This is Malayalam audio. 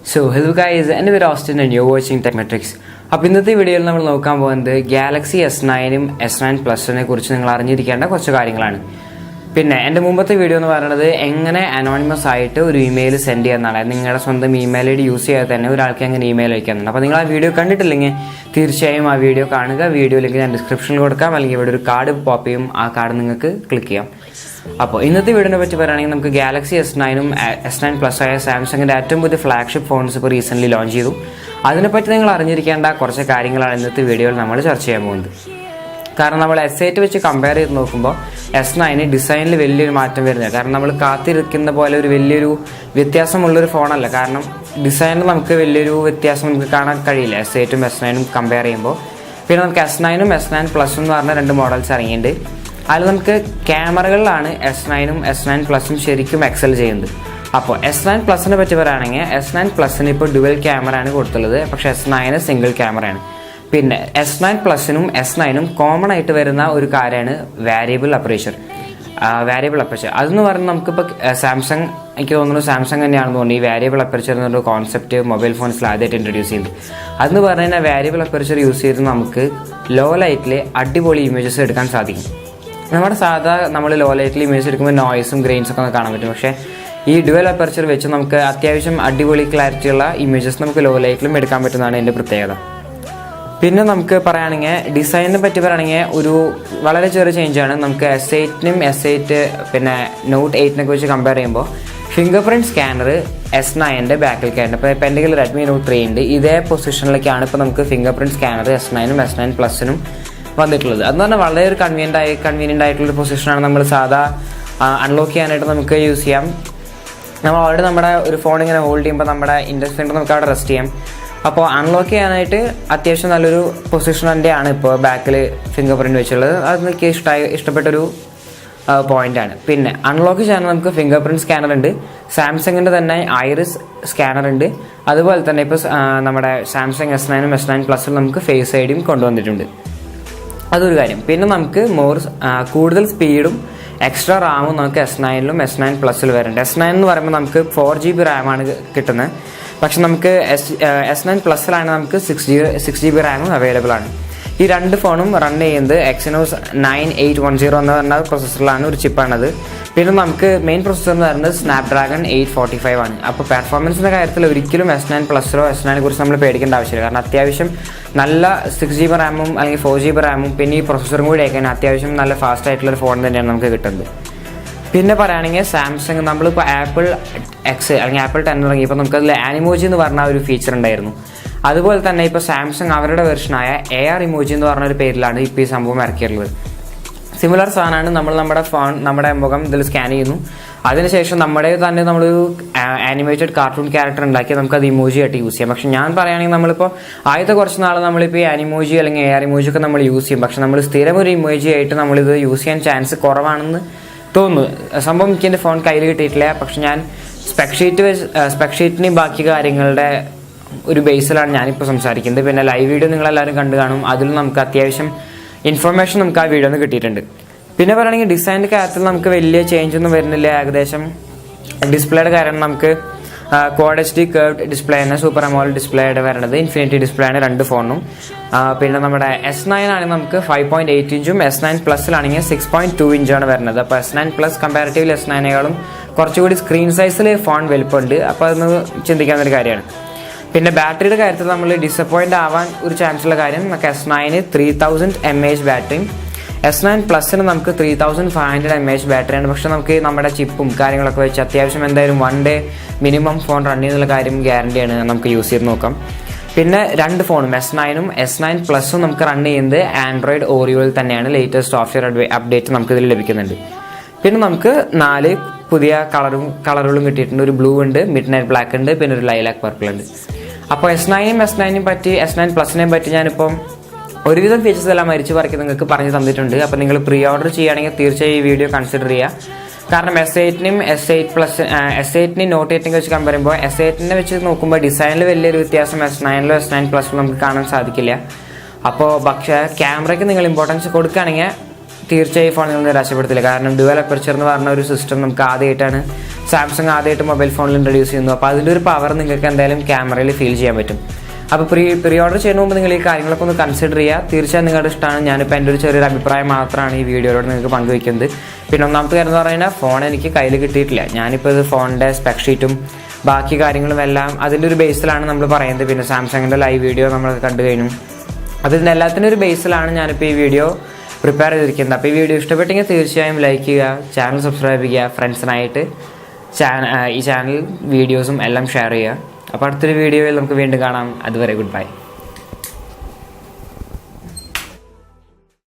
So hello guys, and we're Austin and you're watching Tech Metrics. അപ്പോൾ ഇന്നത്തെ വീഡിയോയിൽ നമ്മൾ നോക്കാൻ പോകുന്നത് ഗാലക്സി S9ഉം S9 പ്ലസിനെ കുറിച്ച് നിങ്ങൾ അറിഞ്ഞിരിക്കേണ്ട കുറച്ച് കാര്യങ്ങളാണ്. പിന്നെ എൻ്റെ മുമ്പത്തെ വീഡിയോ എന്ന് പറയുന്നത് എങ്ങനെ അനോണിമസ് ആയിട്ട് ഒരു ഇമെയിൽ സെൻഡ് ചെയ്യാമെന്നാണ്. നിങ്ങളുടെ സ്വന്തം ഇമെയിൽ ഐ ഡി യൂസ് ചെയ്യാതെ തന്നെ ഒരാൾക്ക് എങ്ങനെ ഇമെയിൽ അയക്കാമെന്നാണ്. അപ്പോൾ നിങ്ങൾ ആ വീഡിയോ കണ്ടിട്ടില്ലെങ്കിൽ തീർച്ചയായും ആ വീഡിയോ കാണുക. വീഡിയോ ലിങ്ക് ഞാൻ ഡിസ്ക്രിപ്ഷനിൽ കൊടുക്കാം, അല്ലെങ്കിൽ ഇവിടെ ഒരു കാർഡ് പോപ്പ് ചെയ്യും, ആ കാർഡ് നിങ്ങൾക്ക് ക്ലിക്ക് ചെയ്യാം. അപ്പോൾ ഇന്നത്തെ വീഡിയോനെ പറ്റി പറയുകയാണെങ്കിൽ നമുക്ക് ഗാലക്സി S9ഉം S9 പ്ലസ് ആയ സാംസങ്ങിൻ്റെ ഏറ്റവും പുതിയ ഫ്ലാഗ്ഷിപ്പ് ഫോൺസ് ഇപ്പോൾ റീസെൻ്റ്ലി ലോഞ്ച് ചെയ്തു. അതിനെപ്പറ്റി നിങ്ങൾ അറിഞ്ഞിരിക്കേണ്ട കുറച്ച് കാര്യങ്ങളാണ് ഇന്നത്തെ വീഡിയോയിൽ നമ്മൾ ചർച്ച ചെയ്യാൻ പോകുന്നത്. കാരണം നമ്മൾ S8 വെച്ച് കമ്പയർ ചെയ്ത് നോക്കുമ്പോൾ S9 ഡിസൈനിൽ വലിയൊരു മാറ്റം വരുന്നില്ല. കാരണം നമ്മൾ കാത്തിരിക്കുന്ന പോലെ ഒരു വലിയൊരു വ്യത്യാസമുള്ളൊരു ഫോണല്ല. കാരണം ഡിസൈനിൽ നമുക്ക് വലിയൊരു വ്യത്യാസം നമുക്ക് കാണാൻ കഴിയില്ല S8ഉം S9ഉം കമ്പയർ ചെയ്യുമ്പോൾ. പിന്നെ നമുക്ക് S9ഉം S9 പ്ലസും എന്ന് പറഞ്ഞ രണ്ട് മോഡൽസ് ഇറങ്ങിയിട്ടുണ്ട്. അതിൽ നമുക്ക് ക്യാമറകളിലാണ് S9ഉം S9 പ്ലസും ശരിക്കും എക്സൽ ചെയ്യുന്നത്. അപ്പോൾ S9 പ്ലസിനെ പറ്റി പറയുകയാണെങ്കിൽ S9 പ്ലസിന് ഇപ്പോൾ ഡുവൽ ക്യാമറയാണ് കൊടുത്തുള്ളത്, പക്ഷേ S9 സിംഗിൾ ക്യാമറയാണ്. പിന്നെ S9 പ്ലസിനും S9ഉം കോമൺ ആയിട്ട് വരുന്ന ഒരു കാര്യമാണ് വാരിയബിൾ അപ്പർച്ചർ. അതെന്ന് പറഞ്ഞാൽ നമുക്കിപ്പോൾ സാംസങ്, എനിക്ക് തോന്നുന്നു സാംസങ് തന്നെയാണെന്ന് തോന്നുന്നു ഈ വാരിയബിൾ അപ്പർച്ചർ എന്നൊരു കോൺസെപ്റ്റ് മൊബൈൽ ഫോൺസിൽ ആദ്യമായിട്ട് ഇൻട്രൊഡ്യൂസ് ചെയ്തത്. അതെന്ന് പറഞ്ഞു കഴിഞ്ഞാൽ വാരിയബിൾ അപ്പർച്ചർ യൂസ് ചെയ്ത് നമുക്ക് ലോ ലൈറ്റിൽ അടിപൊളി ഇമേജസ് എടുക്കാൻ സാധിക്കും. നമ്മുടെ നമ്മൾ ലോ ലൈറ്റിൽ ഇമേജ് എടുക്കുമ്പോൾ നോയ്സും ഗ്രെയിൻസൊക്കെ ഒന്ന് കാണാൻ പറ്റും. പക്ഷേ ഈ ഡുവൽ അപ്പർച്ചർ വെച്ച് നമുക്ക് അത്യാവശ്യം അടിപൊളി ക്ലാരിറ്റിയുള്ള ഇമേജസ് നമുക്ക് ലോ ലൈറ്റിലും എടുക്കാൻ പറ്റുന്നതാണ് എൻ്റെ പ്രത്യേകത. പിന്നെ നമുക്ക് പറയുകയാണെങ്കിൽ ഡിസൈനിനെ പറ്റി പറയുകയാണെങ്കിൽ ഒരു വളരെ ചെറിയ ചേഞ്ചാണ്. നമുക്ക് S8നും S8 പിന്നെ Note 8നൊക്കെ വെച്ച് കമ്പയർ ചെയ്യുമ്പോൾ ഫിംഗർ പ്രിൻറ്റ് സ്കാനർ S9ൻ്റെ ബാക്കിലേക്കാണ്. ഇപ്പോൾ എൻ്റെ കയ്യിൽ Redmi Note 3 ഉണ്ട്. ഇതേ പൊസിഷനിലേക്കാണ് ഇപ്പോൾ നമുക്ക് ഫിംഗർ പ്രിൻറ്റ് സ്കാനർ S9നും S9 പ്ലസിനും വന്നിട്ടുള്ളത്. അതെന്ന് പറഞ്ഞാൽ വളരെ ഒരു കൺവീനിയൻ്റ് ആയിട്ടുള്ളൊരു പൊസിഷനാണ്. നമ്മൾ സാധാ അൺലോക്ക് ചെയ്യാനായിട്ട് നമുക്ക് യൂസ് ചെയ്യാം. നമ്മൾ ഓൾറെഡി നമ്മുടെ ഒരു ഫോൺ ഇങ്ങനെ ഹോൾഡ് ചെയ്യുമ്പോൾ നമ്മുടെ ഇൻഡെക്സ് ഫിംഗർ നമുക്ക് അവിടെ റെസ്റ്റ് ചെയ്യാം. അപ്പോൾ അൺലോക്ക് ചെയ്യാനായിട്ട് അത്യാവശ്യം നല്ലൊരു പൊസിഷൻ തന്നെയാണ് ഇപ്പോൾ ബാക്കിൽ ഫിംഗർ പ്രിൻറ്റ് വെച്ചുള്ളത്. അത് എനിക്ക് ഇഷ്ടപ്പെട്ടൊരു പോയിൻ്റാണ്. പിന്നെ അൺലോക്ക് ചെയ്യാൻ നമുക്ക് ഫിംഗർ പ്രിൻറ്റ് സ്കാനർ ഉണ്ട്, സാംസങ്ങിൻ്റെ തന്നെ ഐറിസ് സ്കാനർ ഉണ്ട്. അതുപോലെ തന്നെ ഇപ്പോൾ നമ്മുടെ സാംസങ് S9ഉം S9 പ്ലസിൽ നമുക്ക് ഫേസ് ഐഡിയും കൊണ്ടുവന്നിട്ടുണ്ട്. അതൊരു കാര്യം. പിന്നെ നമുക്ക് കൂടുതൽ സ്പീഡും എക്സ്ട്രാ റാമും നമുക്ക് S9ലും S9 പ്ലസിൽ വരുന്നുണ്ട്. S9 എന്ന് പറയുമ്പോൾ നമുക്ക് 4GB റാമാണ് കിട്ടുന്നത്, പക്ഷെ നമുക്ക് S9 പ്ലസിലാണ് നമുക്ക് 6GB റാമും അവൈലബിൾ ആണ്. ഈ രണ്ട് ഫോണും റൺ ചെയ്യുന്നത് Exynos 9810 എന്ന് പറഞ്ഞ പ്രൊസസ്സറിലാണ്, ഒരു ചിപ്പാണത്. പിന്നെ നമുക്ക് മെയിൻ പ്രൊസസ്സർ എന്ന് പറയുന്നത് Snapdragon 845 ആണ്. അപ്പോൾ പെർഫോമൻസിൻ്റെ കാര്യത്തിൽ ഒരിക്കലും S9 പ്ലസിലോ S9നെ കുറിച്ച് നമ്മൾ പേടിക്കേണ്ട ആവശ്യമില്ല. കാരണം അത്യാവശ്യം നല്ല 6GB റാമും അല്ലെങ്കിൽ 4GB റാമും പിന്നെ ഈ പ്രൊസസ്സറും കൂടി ആക്കാൻ അത്യാവശ്യം നല്ല ഫാസ്റ്റ് ആയിട്ടുള്ളൊരു ഫോൺ തന്നെയാണ് നമുക്ക് കിട്ടുന്നത്. പിന്നെ പറയുകയാണെങ്കിൽ സാംസങ്, നമ്മളിപ്പോൾ ആപ്പിൾ X അല്ലെങ്കിൽ ആപ്പിൾ 10 ഇറങ്ങിയപ്പോൾ നമുക്കതിൽ ആനിമോജി എന്ന് പറഞ്ഞ ഒരു ഫീച്ചർ ഉണ്ടായിരുന്നു. അതുപോലെ തന്നെ ഇപ്പോൾ സാംസങ് അവരുടെ വെർഷനായ AR ഇമോജി എന്ന് പറഞ്ഞൊരു പേരിലാണ് ഇപ്പോൾ ഈ സംഭവം ഇറക്കിയിട്ടുള്ളത്. സിമിലർ സാധനമാണ്. നമ്മുടെ മുഖം ഇതിൽ സ്കാൻ ചെയ്യുന്നു, അതിനുശേഷം നമ്മളൊരു ആനിമേറ്റഡ് കാർട്ടൂൺ ക്യാരക്ടർ ഉണ്ടാക്കി നമുക്കത് ഇമോജി ആയിട്ട് യൂസ് ചെയ്യാം. പക്ഷെ ഞാൻ പറയുകയാണെങ്കിൽ നമ്മളിപ്പോൾ ആദ്യത്തെ കുറച്ച് നാൾ നമ്മളിപ്പോൾ ഈ ആനിമോജി അല്ലെങ്കിൽ AR ഇമോജി ഒക്കെ നമ്മൾ യൂസ് ചെയ്യും. പക്ഷെ നമ്മൾ സ്ഥിരം ഒരു ഇമോജി ആയിട്ട് നമ്മളിത് യൂസ് ചെയ്യാൻ ചാൻസ് കുറവാണെന്ന് തോന്നുന്നു. സംഭവം എനിക്ക് എൻ്റെ ഫോൺ കയ്യിൽ കിട്ടിയിട്ടില്ല. പക്ഷെ ഞാൻ സ്പെക്ഷീറ്റിന് ബാക്കി കാര്യങ്ങളുടെ ഒരു ബേസിലാണ് ഞാനിപ്പോൾ സംസാരിക്കുന്നത്. പിന്നെ ലൈവ് വീഡിയോ നിങ്ങളെല്ലാവരും കണ്ടു കാണും, അതിൽ നമുക്ക് അത്യാവശ്യം ഇൻഫർമേഷൻ നമുക്ക് ആ വീഡിയോ കിട്ടിയിട്ടുണ്ട്. പിന്നെ പറയുകയാണെങ്കിൽ ഡിസൈനിൻ്റെ കാര്യത്തിൽ നമുക്ക് വലിയ ചേഞ്ച് ഒന്നും വരുന്നില്ല. ഏകദേശം ഡിസ്പ്ലേയുടെ കാര്യം നമുക്ക് ക്വാഡ് HD കർവ്ഡ് ഡിസ്പ്ലേ ആണ്, സൂപ്പർ AMOLED ഡിസ്പ്ലേയുടെ വരുന്നത്. ഇൻഫിനിറ്റി ഡിസ്പ്ലേ ആണ് രണ്ട് ഫോണിനും. പിന്നെ നമ്മുടെ S9 ആണെങ്കിൽ നമുക്ക് 5.8 ഇഞ്ചും S9 പ്ലസിലാണെങ്കിൽ 6.2 ഇഞ്ചാണ് വരുന്നത്. അപ്പോൾ S9 പ്ലസ് കമ്പാരിറ്റീവ്ലി S9നേക്കാളും കുറച്ചുകൂടി സ്ക്രീൻ സൈസിൽ ഫോൺ വലുപ്പമുണ്ട്. അപ്പോൾ അതൊന്ന് ചിന്തിക്കാവുന്നൊരു കാര്യമാണ്. പിന്നെ ബാറ്ററിയുടെ കാര്യത്തിൽ നമ്മൾ ഡിസപ്പോയിൻ്റ് ആവാൻ ഒരു ചാൻസ് ഉള്ള കാര്യം, നമുക്ക് S9 3000 mAh ബാറ്ററിയും S9 പ്ലസിന് നമുക്ക് 3500 mAh ബാറ്ററിയാണ്. പക്ഷെ നമുക്ക് നമ്മുടെ ചിപ്പും കാര്യങ്ങളൊക്കെ വെച്ച് അത്യാവശ്യം എന്തായാലും 1 ഡേ മിനിമം ഫോൺ റൺ ചെയ്യുന്നുള്ള കാര്യം ഗ്യാരണ്ടിയാണ്, നമുക്ക് യൂസ് ചെയ്ത് നോക്കാം. പിന്നെ രണ്ട് ഫോണും S9ഉം S9 പ്ലസും നമുക്ക് റൺ ചെയ്യുന്നത് Andoird Oreoയിൽ തന്നെയാണ്. ലേറ്റസ്റ്റ് സോഫ്റ്റ്വെയർ അപ്ഡേറ്റ് നമുക്കിതിൽ ലഭിക്കുന്നുണ്ട്. പിന്നെ നമുക്ക് 4 പുതിയ കളറുകളും കിട്ടിയിട്ടുണ്ട്. ഒരു ബ്ലൂ ഉണ്ട്, മിഡ് നൈറ്റ് ബ്ലാക്ക് ഉണ്ട്, പിന്നെ ഒരു ലൈലാക്ക് പർപ്പിൾ ഉണ്ട്. അപ്പോൾ S9 പ്ലസിനെയും പറ്റി ഞാനിപ്പം ഒരുവിധം ഫീച്ചേഴ്സ് എല്ലാം മരിച്ചു പറക്കി നിങ്ങൾക്ക് പറഞ്ഞു തന്നിട്ടുണ്ട്. അപ്പോൾ നിങ്ങൾ പ്രീ ഓർഡർ ചെയ്യുകയാണെങ്കിൽ തീർച്ചയായും ഈ വീഡിയോ കൺസിഡർ ചെയ്യുക. കാരണം S8നും Note 8നും വെച്ച് കമ്പയർ ചെയ്യുമ്പോൾ S8നെ വെച്ച് നോക്കുമ്പോൾ ഡിസൈനിൽ വലിയൊരു വ്യത്യാസം S9ലും S9 പ്ലസിലും നമുക്ക് കാണാൻ സാധിക്കില്ല. അപ്പോൾ പക്ഷേ ക്യാമറയ്ക്ക് നിങ്ങൾ ഇമ്പോർട്ടൻസ് കൊടുക്കുകയാണെങ്കിൽ തീർച്ചയായും ഫോൺ നിങ്ങൾ നിരാശപ്പെടുത്തില്ല. കാരണം ഡുവൽ അപ്പർച്ചർ എന്ന് പറഞ്ഞ ഒരു സിസ്റ്റം നമുക്ക് ആദ്യമായിട്ടാണ് സാംസങ് ആദ്യമായിട്ട് മൊബൈൽ ഫോണിൽ ഇൻട്രൊഡ്യൂസ് ചെയ്യുന്നു. അപ്പോൾ അതിൻ്റെ ഒരു പവർ നിങ്ങൾക്ക് എന്തായാലും ക്യാമറയിൽ ഫീൽ ചെയ്യാൻ പറ്റും. അപ്പോൾ പ്രീ ഓർഡർ ചെയ്യുന്ന മുമ്പ് നിങ്ങൾ ഈ കാര്യങ്ങളൊക്കെ ഒന്ന് കൺസിഡർ ചെയ്യുക. തീർച്ചയായും നിങ്ങളുടെ ഇഷ്ടമാണ്. ഞാനിപ്പോൾ എൻ്റെ ഒരു ചെറിയൊരു അഭിപ്രായം മാത്രമാണ് ഈ വീഡിയോയിലൂടെ നിങ്ങൾക്ക് പങ്കുവയ്ക്കുന്നത്. പിന്നെ ഒന്നാമത്തെ കാര്യം എന്ന് പറഞ്ഞാൽ ഫോൺ എനിക്ക് കയ്യിൽ കിട്ടിയിട്ടില്ല. ഞാനിപ്പോൾ ഇത് ഫോണിൻ്റെ സ്പെക് ഷീറ്റും ബാക്കി കാര്യങ്ങളും എല്ലാം അതിൻ്റെ ഒരു ബേസിലാണ് നമ്മൾ പറയുന്നത്. പിന്നെ സാംസങ്ങിൻ്റെ ലൈവ് വീഡിയോ നമ്മൾ കണ്ടു കഴിഞ്ഞു. അതിൻ്റെ എല്ലാത്തിൻ്റെ ഒരു ബേസിലാണ് ഞാനിപ്പോൾ ഈ വീഡിയോ പ്രിപ്പയർ ചെയ്തിരിക്കുന്നത്. അപ്പോൾ ഈ വീഡിയോ ഇഷ്ടപ്പെട്ടെങ്കിൽ തീർച്ചയായും ലൈക്ക് ചെയ്യുക, ചാനൽ സബ്സ്ക്രൈബ് ചെയ്യുക, ഫ്രണ്ട്സിനായിട്ട് ഈ ചാനൽ വീഡിയോസും എല്ലാം ഷെയർ ചെയ്യുക. അപ്പോൾ അടുത്തൊരു വീഡിയോയിൽ നമുക്ക് വീണ്ടും കാണാം. അതുവരെ ഗുഡ് ബൈ.